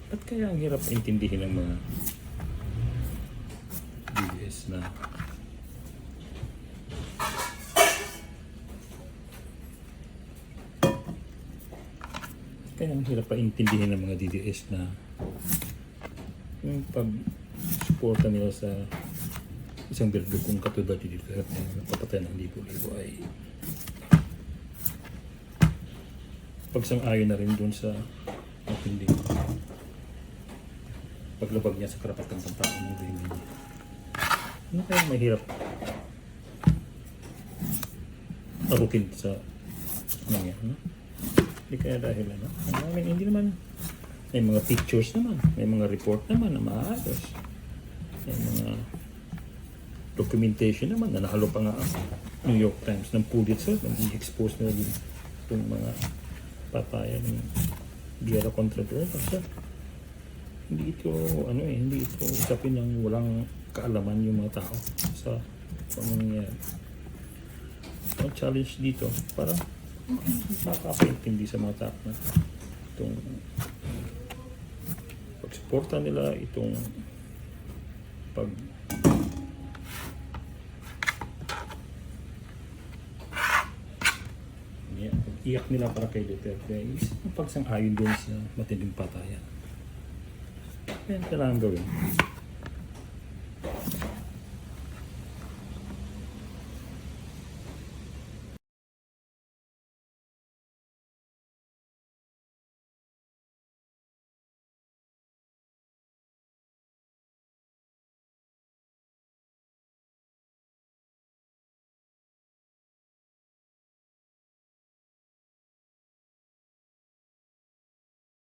Ba't kaya ang hirap intindihin ng mga DDS na ng mga DDS na yung pag-suporta nila sa isang berdugong katulad dito na napapatay ng libo-libo ay pagsang-ayon na rin dun sa matinding paglabag niya sa karapatang pantao ng rehimen niya. Ano kaya mahirap arukin sa nangyari, no? Hindi kaya dahil ano? Hindi naman. May mga pictures naman. May mga report naman na maayos. May mga documentation naman na nahalo pa nga ang New York Times ng Pulitzer nang i-expose nila itong mga patayan ng Guerra contra Droga. So, hindi ito usapin ng walang kaalaman yung mga tao sa pangyayari. Ang challenge dito para makakaintindi sa mga tao na itong pagsuporta nila, itong pag iyak nila para kay Duterte is ang pagsang-ayon din sa matinding patayan. Yan kailangan gawin.